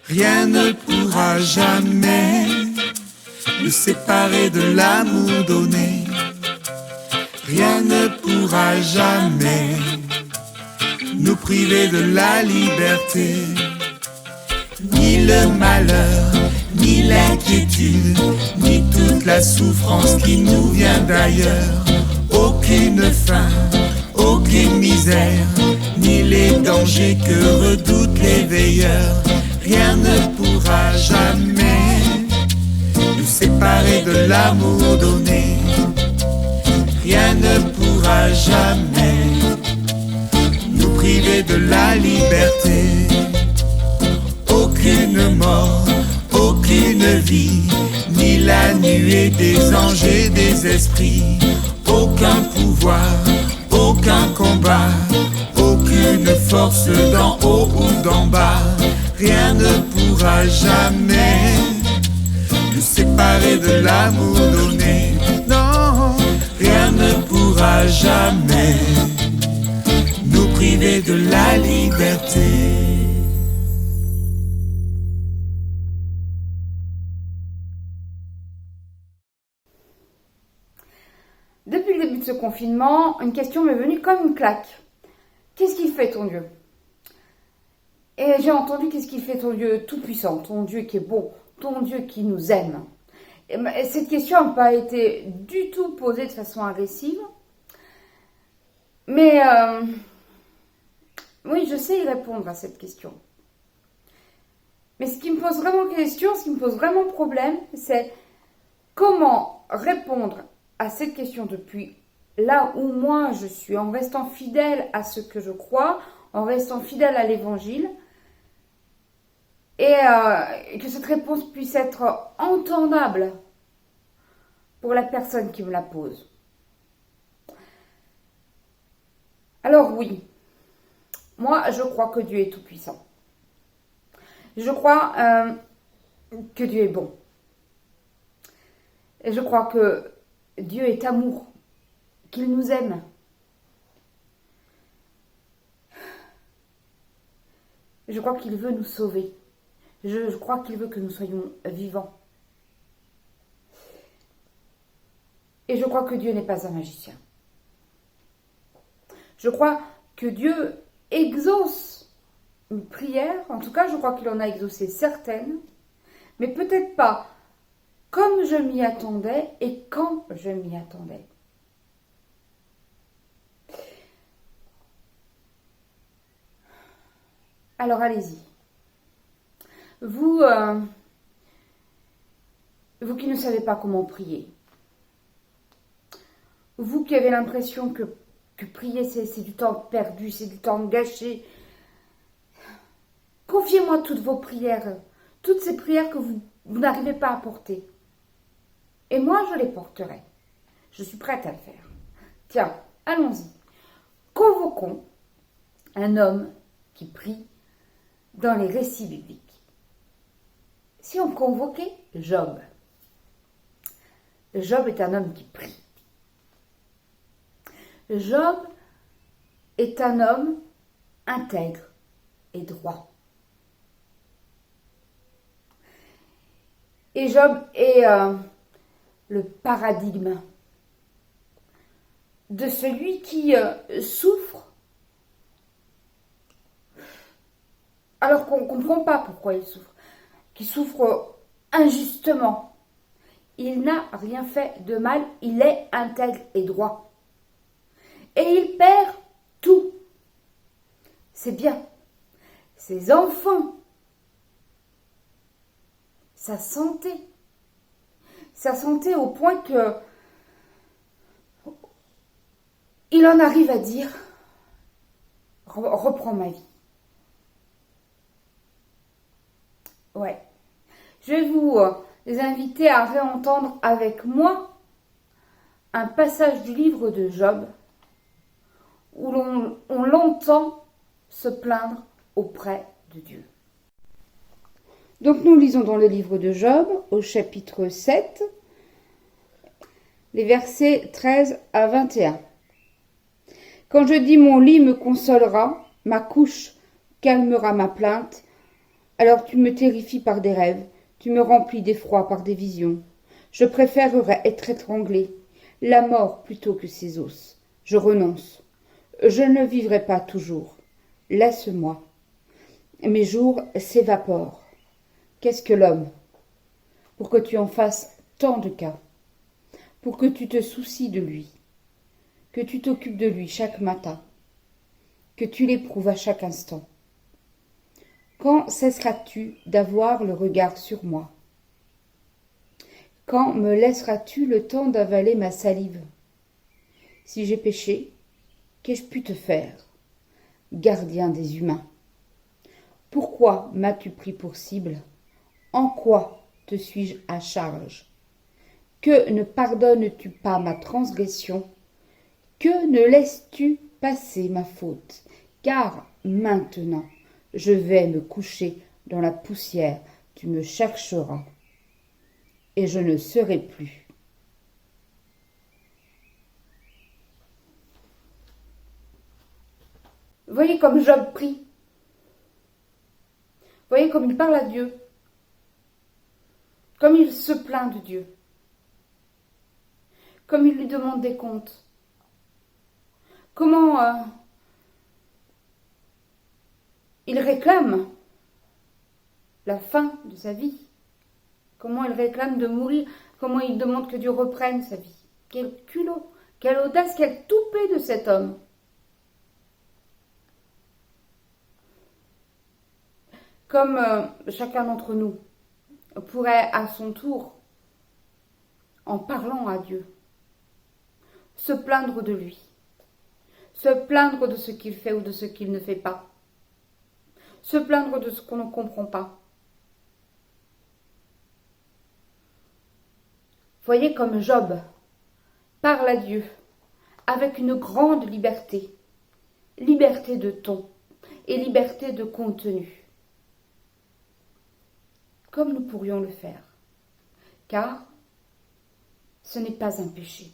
Rien ne pourra jamais nous séparer de l'amour donné. Rien ne pourra jamais nous priver de la liberté. Ni le malheur, ni l'inquiétude, ni toute la souffrance qui nous vient d'ailleurs. Aucune faim, aucune misère, ni les dangers que redoutent les veilleurs. Rien ne pourra jamais nous séparer de l'amour donné. Rien ne pourra jamais nous priver de la liberté. Aucune mort, aucune vie, ni la nuée des anges et des esprits. Aucun pouvoir, aucun combat, aucune force d'en haut ou d'en bas. Rien ne pourra jamais nous séparer de l'amour donné. Non, rien ne pourra jamais nous priver de la liberté. Depuis le début de ce confinement, une question m'est venue comme une claque. Qu'est-ce qu'il fait ton Dieu ? Et j'ai entendu qu'est-ce qu'il fait ton Dieu tout-puissant, ton Dieu qui est bon, ton Dieu qui nous aime. Et cette question n'a pas été du tout posée de façon agressive. Mais oui, je sais y répondre à cette question. Mais ce qui me pose vraiment question, ce qui me pose vraiment problème, c'est comment répondre à cette question depuis là où moi je suis, en restant fidèle à ce que je crois, en restant fidèle à l'évangile, et que cette réponse puisse être entendable pour la personne qui me la pose. Alors oui, moi je crois que Dieu est tout-puissant. Je crois que Dieu est bon. Et je crois que Dieu est amour, qu'il nous aime. Je crois qu'il veut nous sauver. Je crois qu'il veut que nous soyons vivants. Et je crois que Dieu n'est pas un magicien. Je crois que Dieu exauce une prière. En tout cas, je crois qu'il en a exaucé certaines. Mais peut-être pas comme je m'y attendais et quand je m'y attendais. Alors allez-y. Vous qui ne savez pas comment prier, vous qui avez l'impression que prier c'est du temps perdu, c'est du temps gâché, confiez-moi toutes vos prières, toutes ces prières que vous n'arrivez pas à porter. Et moi, je les porterai. Je suis prête à le faire. Tiens, allons-y. Convoquons un homme qui prie dans les récits bibliques. Si on convoquait Job, Job est un homme qui prie. Job est un homme intègre et droit. Et Job est le paradigme de celui qui souffre alors qu'on ne comprend pas pourquoi il souffre, qui souffre injustement. Il n'a rien fait de mal, il est intègre et droit. Et il perd tout. C'est bien. Ses enfants, sa santé au point que il en arrive à dire « reprends ma vie ». Ouais. Je vais vous inviter à réentendre avec moi un passage du livre de Job où on l'entend se plaindre auprès de Dieu. Donc nous lisons dans le livre de Job, au chapitre 7, les versets 13 à 21. Quand je dis mon lit me consolera, ma couche calmera ma plainte, alors tu me terrifies par des rêves, tu me remplis d'effroi par des visions. Je préférerais être étranglé, la mort plutôt que ces os. Je renonce. Je ne vivrai pas toujours. Laisse-moi. Mes jours s'évaporent. Qu'est-ce que l'homme? Pour que tu en fasses tant de cas, pour que tu te soucies de lui, que tu t'occupes de lui chaque matin, que tu l'éprouves à chaque instant. Quand cesseras-tu d'avoir le regard sur moi? Quand me laisseras-tu le temps d'avaler ma salive? Si j'ai péché, qu'ai-je pu te faire, gardien des humains? Pourquoi m'as-tu pris pour cible? En quoi te suis-je à charge? Que ne pardonnes-tu pas ma transgression? Que ne laisses-tu passer ma faute? Car maintenant, je vais me coucher dans la poussière, tu me chercheras, et je ne serai plus. Voyez comme Job prie. Voyez comme il parle à Dieu. Comme il se plaint de Dieu. Comme il lui demande des comptes. Comment il réclame la fin de sa vie. Comment il réclame de mourir. Comment il demande que Dieu reprenne sa vie. Quel culot, quelle audace, quel toupet de cet homme. Comme chacun d'entre nous pourrait à son tour, en parlant à Dieu, se plaindre de lui, se plaindre de ce qu'il fait ou de ce qu'il ne fait pas, se plaindre de ce qu'on ne comprend pas. Voyez comme Job parle à Dieu avec une grande liberté, liberté de ton et liberté de contenu, comme nous pourrions le faire, car ce n'est pas un péché.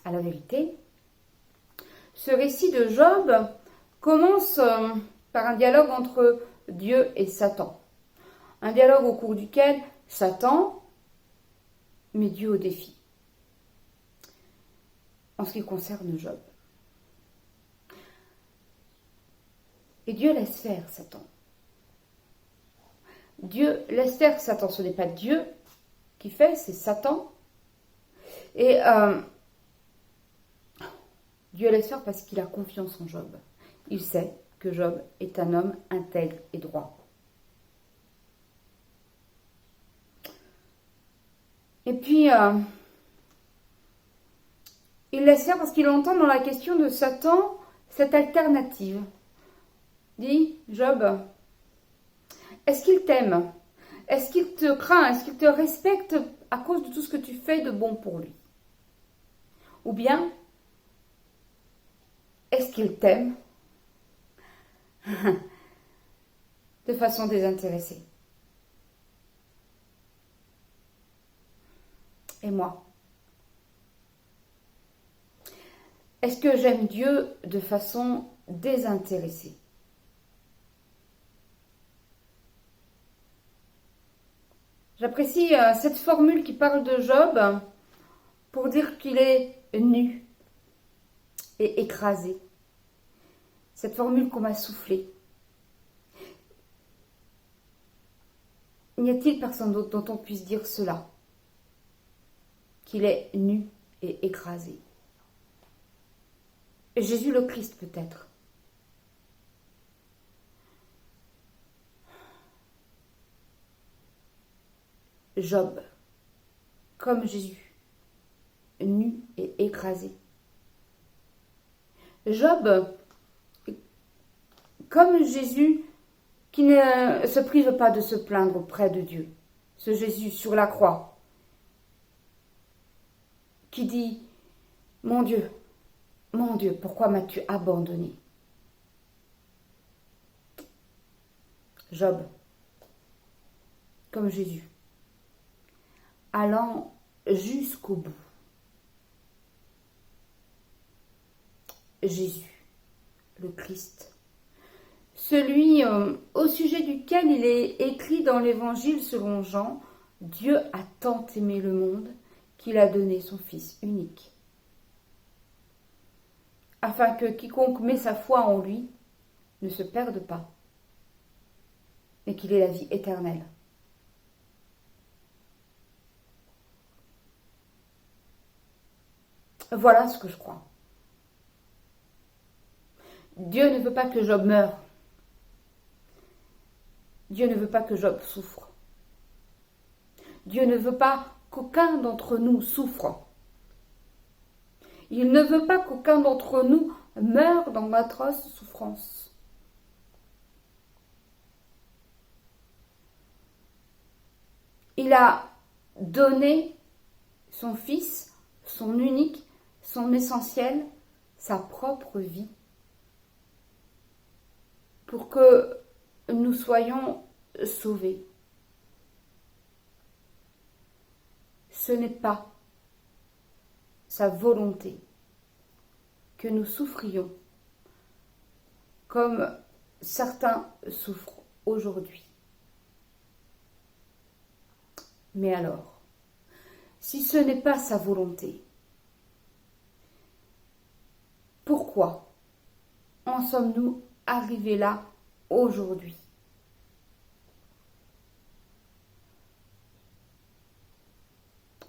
À la vérité, ce récit de Job commence par un dialogue entre Dieu et Satan. Un dialogue au cours duquel Satan met Dieu au défi en ce qui concerne Job. Et Dieu laisse faire Satan. Dieu laisse faire Satan. Ce n'est pas Dieu qui fait, c'est Satan. Et Dieu laisse faire parce qu'il a confiance en Job. Il sait que Job est un homme intègre et droit. Et puis, il laisse faire parce qu'il entend dans la question de Satan cette alternative. Dis, Job, est-ce qu'il t'aime? Est-ce qu'il te craint? Est-ce qu'il te respecte à cause de tout ce que tu fais de bon pour lui? Ou bien, est-ce qu'il t'aime de façon désintéressée? Et moi? Est-ce que j'aime Dieu de façon désintéressée? J'apprécie cette formule qui parle de Job pour dire qu'il est nu et écrasé. Cette formule qu'on m'a soufflée. N'y a-t-il personne d'autre dont on puisse dire cela? Qu'il est nu et écrasé. Jésus le Christ peut-être. Job, comme Jésus, nu et écrasé. Job, comme Jésus, qui ne se prive pas de se plaindre auprès de Dieu. Ce Jésus sur la croix, qui dit, mon Dieu, pourquoi m'as-tu abandonné? Job, comme Jésus, allant jusqu'au bout. Jésus, le Christ, celui au sujet duquel il est écrit dans l'Évangile selon Jean, « Dieu a tant aimé le monde qu'il a donné son Fils unique, afin que quiconque met sa foi en lui ne se perde pas, mais qu'il ait la vie éternelle. » Voilà ce que je crois. Dieu ne veut pas que Job meure. Dieu ne veut pas que Job souffre. Dieu ne veut pas qu'aucun d'entre nous souffre. Il ne veut pas qu'aucun d'entre nous meure dans d'atroces souffrances. Il a donné son Fils, son unique, son essentiel, sa propre vie, pour que nous soyons sauvés. Ce n'est pas sa volonté que nous souffrions comme certains souffrent aujourd'hui. Mais alors, si ce n'est pas sa volonté, pourquoi en sommes-nous arrivés là aujourd'hui?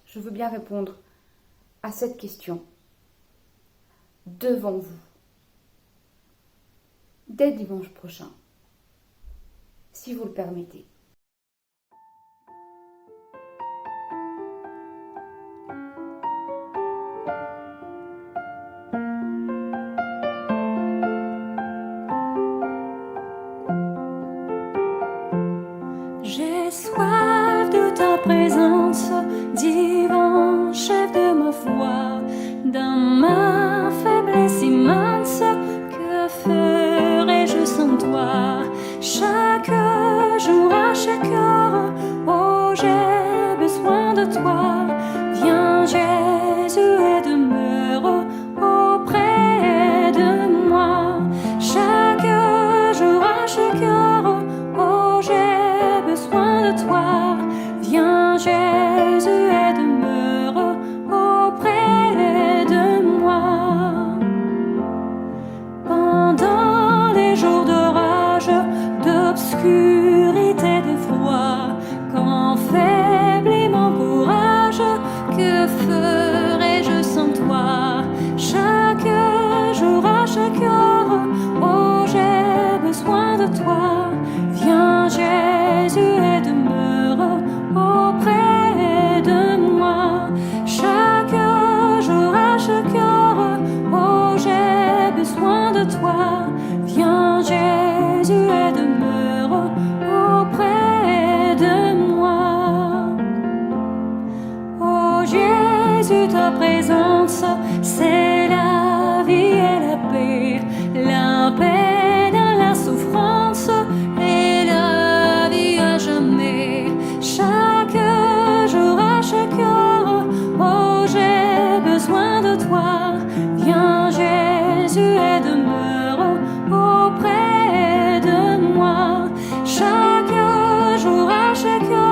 Je veux bien répondre à cette question devant vous dès dimanche prochain, si vous le permettez. J'ai soif de ta présence, divin chef de ma foi, dans ma faiblesse immense, que ferais-je sans toi? Chaque jour, à chaque heure, oh j'ai besoin de toi. Viens Jésus et demeure auprès de moi. Chaque jour, à chaque heure, oh j'ai besoin de toi. Viens Jésus et demeure auprès de moi. Pendant les jours d'orage, d'obscurité, de froid, quand faiblit mon courage, que ferais-je sans toi? Chaque jour, à chaque heure, oh j'ai besoin de toi. Viens Jésus et demeure auprès de moi. Chaque jour, à chaque heure, oh j'ai besoin de toi. Viens Jésus et demeure auprès de moi. Oh Jésus, ta présence, c'est la vie et la paix dans la souffrance et la vie à jamais. Chaque jour, à chaque heure, oh j'ai besoin de toi. Viens Jésus et demeure auprès de moi. Chaque jour, à chaque heure,